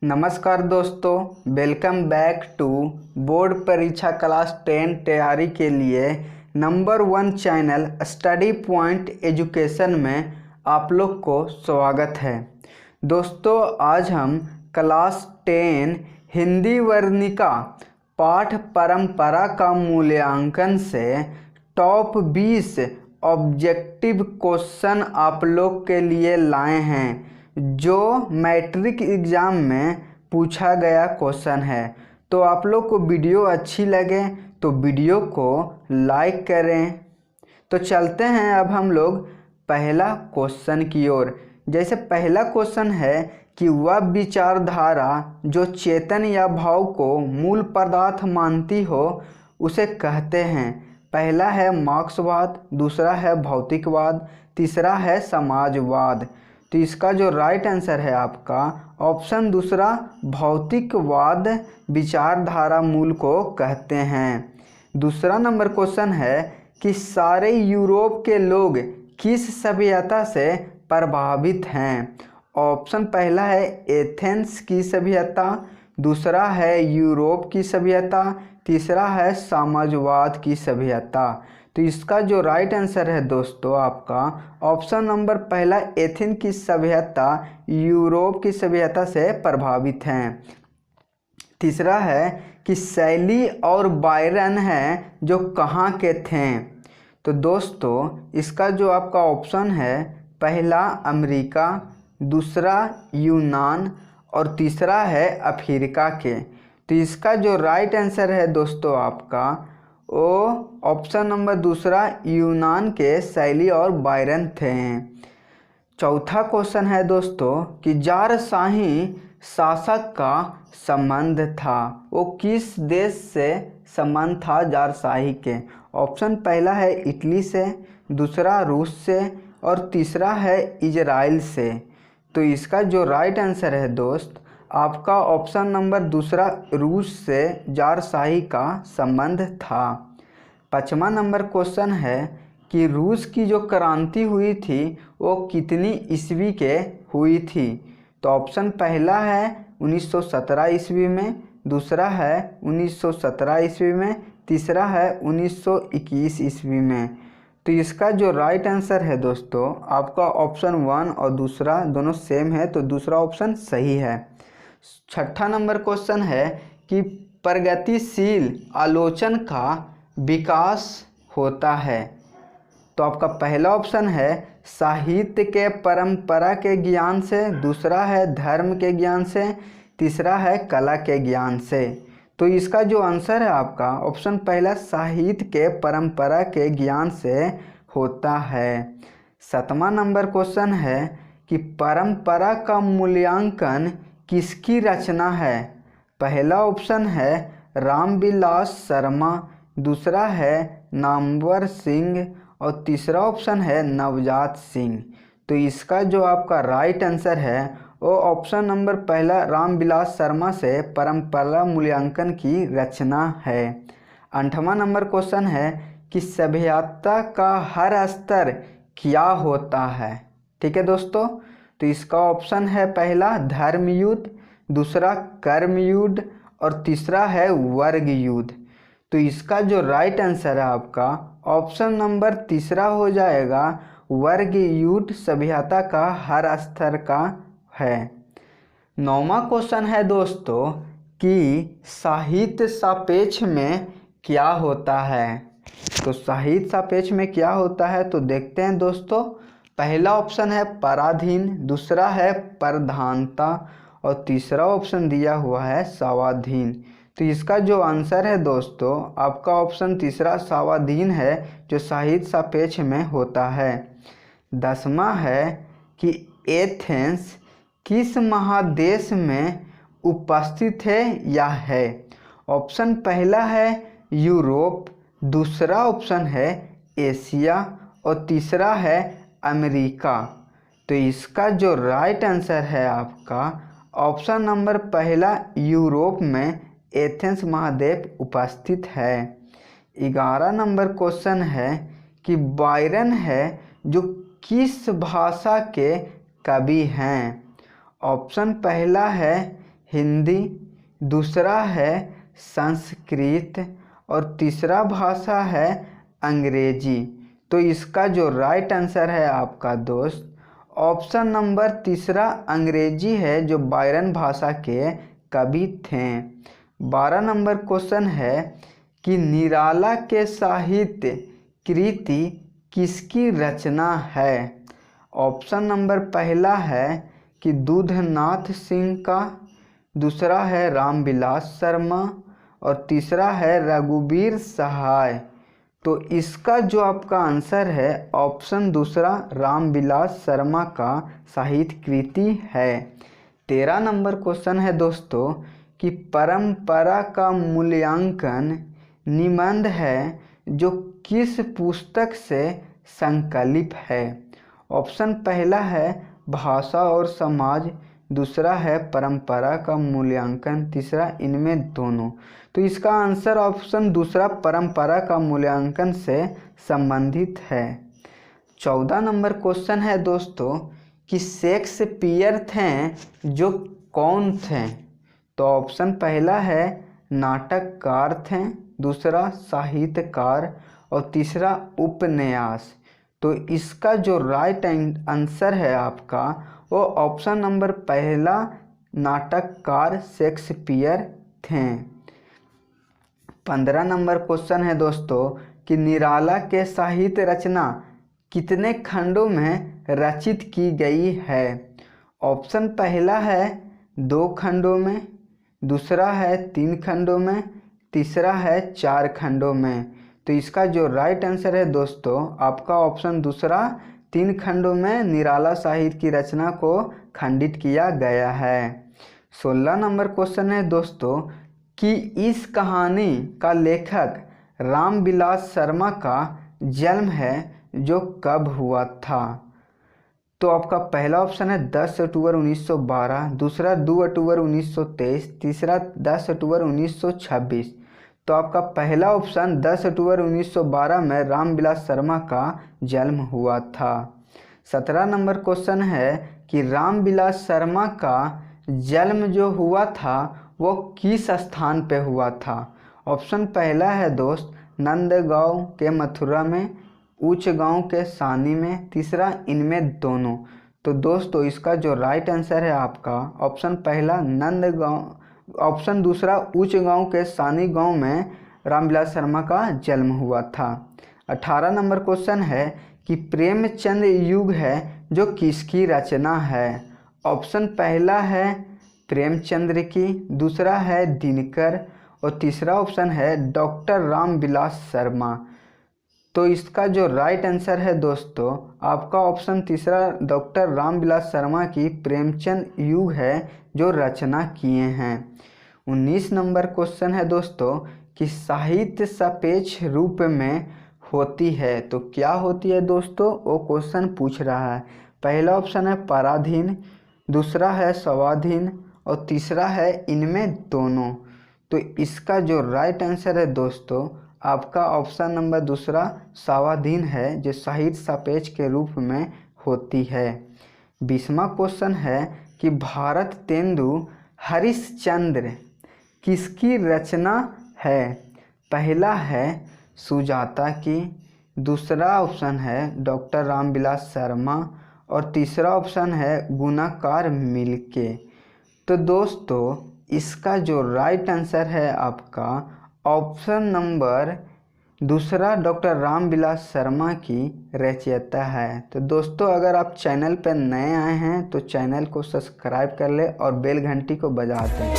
नमस्कार दोस्तों, welcome back to board परीक्षा क्लास 10 तैयारी के लिए number 1 channel study point education में आप लोग को स्वागत है। दोस्तों, आज हम क्लास 10 हिंदी वर्णिका पाठ परंपरा का मूल्यांकन से टॉप 20 ऑब्जेक्टिव क्वेश्चन आप लोग के लिए लाए हैं जो मैट्रिक एग्ज़ाम में पूछा गया क्वेश्चन है। तो आप लोग को वीडियो अच्छी लगे तो वीडियो को लाइक करें। तो चलते हैं अब हम लोग पहला क्वेश्चन की ओर। जैसे पहला क्वेश्चन है कि वह विचारधारा जो चेतन या भाव को मूल पदार्थ मानती हो उसे कहते हैं। पहला है मार्क्सवाद, दूसरा है भौतिकवाद, तीसरा है समाजवाद। तो इसका जो राइट आंसर है आपका ऑप्शन दूसरा, भौतिकवाद विचारधारा मूल को कहते हैं। दूसरा नंबर क्वेश्चन है कि सारे यूरोप के लोग किस सभ्यता से प्रभावित हैं। ऑप्शन पहला है एथेंस की सभ्यता, दूसरा है यूरोप की सभ्यता, तीसरा है समाजवाद की सभ्यता। तो इसका जो राइट आंसर है दोस्तों आपका ऑप्शन नंबर पहला, एथेंस की सभ्यता यूरोप की सभ्यता से प्रभावित हैं। तीसरा है कि शैली और बायरन हैं जो कहाँ के थे। तो दोस्तों इसका जो आपका ऑप्शन है पहला अमेरिका, दूसरा यूनान और तीसरा है अफ्रीका के। तो इसका जो राइट आंसर है दोस्तों आपका वो ऑप्शन नंबर दूसरा, यूनान के शैली और बायरन थे। चौथा क्वेश्चन है दोस्तों कि जारशाही शासक का संबंध था, वो किस देश से संबंध था जारशाही के। ऑप्शन पहला है इटली से, दूसरा रूस से और तीसरा है इजराइल से। तो इसका जो राइट आंसर है दोस्त आपका ऑप्शन नंबर दूसरा, रूस से जारशाही का संबंध था। पाँचवा नंबर क्वेश्चन है कि रूस की जो क्रांति हुई थी वो कितनी ईस्वी के हुई थी। तो ऑप्शन पहला है 1917 ईस्वी में, दूसरा है 1917 ईस्वी में, तीसरा है 1921 ईस्वी में। तो इसका जो राइट आंसर है दोस्तों आपका ऑप्शन 1 और दूसरा दोनों सेम है, तो दूसरा ऑप्शन सही है। छठा नंबर क्वेश्चन है कि प्रगतिशील आलोचन का विकास होता है। तो आपका पहला ऑप्शन है साहित्य के परंपरा के ज्ञान से, दूसरा है धर्म के ज्ञान से, तीसरा है कला के ज्ञान से। तो इसका जो आंसर है आपका ऑप्शन पहला, साहित्य के परंपरा के ज्ञान से होता है। सातवां नंबर क्वेश्चन है कि परंपरा का मूल्यांकन किसकी रचना है। पहला ऑप्शन है रामविलास शर्मा, दूसरा है नामवर सिंह और तीसरा ऑप्शन है नवजात सिंह। तो इसका जो आपका राइट आंसर है वो ऑप्शन नंबर पहला, रामविलास शर्मा से परंपरा मूल्यांकन की रचना है। 8वां नंबर क्वेश्चन है कि सभ्यता का हर स्तर क्या होता है। ठीक है दोस्तों, तो इसका ऑप्शन है पहला धर्मयुद्ध, दूसरा कर्मयुद्ध और तीसरा है वर्ग युद्ध। तो इसका जो राइट आंसर है आपका ऑप्शन नंबर तीसरा हो जाएगा, वर्ग युद्ध सभ्यता का हर स्तर का है। 9वां क्वेश्चन है दोस्तों कि साहित्य सापेक्ष में क्या होता है। तो साहित्य सापेक्ष में क्या होता है तो देखते हैं दोस्तों। पहला ऑप्शन है पराधीन, दूसरा है प्रधानता और तीसरा ऑप्शन दिया हुआ है स्वाधीन। तो इसका जो आंसर है दोस्तों आपका ऑप्शन तीसरा स्वाधीन है, जो साहित्य सापेक्ष में होता है। 10वां है कि एथेंस किस महादेश में उपस्थित है या है। ऑप्शन पहला है यूरोप, दूसरा ऑप्शन है एशिया और तीसरा है अमेरिका। तो इसका जो राइट आंसर है आपका ऑप्शन नंबर पहला, यूरोप में एथेंस महाद्वीप उपस्थित है। 11 नंबर क्वेश्चन है कि बायरन है जो किस भाषा के कवि हैं। ऑप्शन पहला है हिंदी, दूसरा है संस्कृत और तीसरा भाषा है अंग्रेजी। तो इसका जो राइट आंसर है आपका दोस्त ऑप्शन नंबर तीसरा अंग्रेजी है, जो बायरन भाषा के कवि थे। 12 नंबर क्वेश्चन है कि निराला के साहित्य कृति किसकी रचना है। ऑप्शन नंबर पहला है कि दूधनाथ सिंह का, दूसरा है रामविलास शर्मा और तीसरा है रघुवीर सहाय। तो इसका जो आपका आंसर है ऑप्शन दूसरा रामविलास शर्मा का साहित्य कृति है। 13 नंबर क्वेश्चन है दोस्तों कि परंपरा का मूल्यांकन निबंध है जो किस पुस्तक से संकलित है। ऑप्शन पहला है भाषा और समाज, दूसरा है परंपरा का मूल्यांकन, तीसरा इनमें दोनों। तो इसका आंसर ऑप्शन दूसरा परंपरा का मूल्यांकन से संबंधित है। 14 नंबर क्वेश्चन है दोस्तों कि शेक्सपियर थे जो कौन थे। तो ऑप्शन पहला है नाटककार थे, दूसरा साहित्यकार और तीसरा उपन्यास। तो इसका जो राइट आंसर है आपका वो ऑप्शन नंबर पहला नाटककार शेक्सपियर थे। 15 नंबर क्वेश्चन है दोस्तों कि निराला के साहित्य रचना कितने खंडों में रचित की गई है। ऑप्शन पहला है 2 खंडों में, दूसरा है 3 खंडों में, तीसरा है 4 खंडों में। तो इसका जो राइट आंसर है दोस्तों आपका ऑप्शन दूसरा 3 खंडों में निराला साहित्य की रचना को खंडित किया गया है। 16 नंबर क्वेश्चन है दोस्तों कि इस कहानी का लेखक रामविलास शर्मा का जन्म है जो कब हुआ था। तो आपका पहला ऑप्शन है 10 अक्टूबर 1912, दूसरा 2 अक्टूबर 1923, तीसरा 10 अक्टूबर 1926। तो आपका पहला ऑप्शन 10 अक्टूबर 1912 में रामविलास शर्मा का जन्म हुआ था। 17 नंबर क्वेश्चन है कि रामविलास शर्मा का जन्म जो हुआ था वो किस स्थान पे हुआ था। ऑप्शन पहला है दोस्त नंदगांव के मथुरा में, उच्च गांव के सानी में, तीसरा इनमें दोनों। तो दोस्तों इसका जो राइट आंसर है आपका ऑप्शन पहला नंदगांव, ऑप्शन दूसरा उच्च गांव के सानी गांव में रामविलास शर्मा का जन्म हुआ था। 18 नंबर क्वेश्चन है कि प्रेमचंद युग है जो किसकी रचना है। ऑप्शन पहला है प्रेमचंद्र की, दूसरा है दिनकर और तीसरा ऑप्शन है डॉक्टर रामविलास शर्मा। तो इसका जो राइट आंसर है दोस्तों आपका ऑप्शन तीसरा डॉक्टर रामविलास शर्मा की प्रेमचंद युग है जो रचना किए हैं। 19 नंबर क्वेश्चन है दोस्तों कि साहित्य सापेक्ष रूप में होती है। तो क्या होती है दोस्तों वो क्वेश्चन पूछ रहा है। पहला ऑप्शन है पराधीन, दूसरा है स्वाधीन और तीसरा है इनमें दोनों। तो इसका जो राइट आंसर है दोस्तों आपका ऑप्शन नंबर दूसरा स्वाधीन है जो साहित्य सापेक्ष के रूप में होती है। 20वां क्वेश्चन है कि भारत तेंदु हरिश्चंद्र किसकी रचना है। पहला है सुजाता की, दूसरा ऑप्शन है डॉक्टर रामविलास शर्मा और तीसरा ऑप्शन है गुणाकार मिल्के। तो दोस्तों इसका जो राइट आंसर है आपका ऑप्शन नंबर दूसरा डॉक्टर रामविलास शर्मा की रचयिता है। तो दोस्तों अगर आप चैनल पर नए आए हैं तो चैनल को सब्सक्राइब कर ले और बेल घंटी को बजा दें।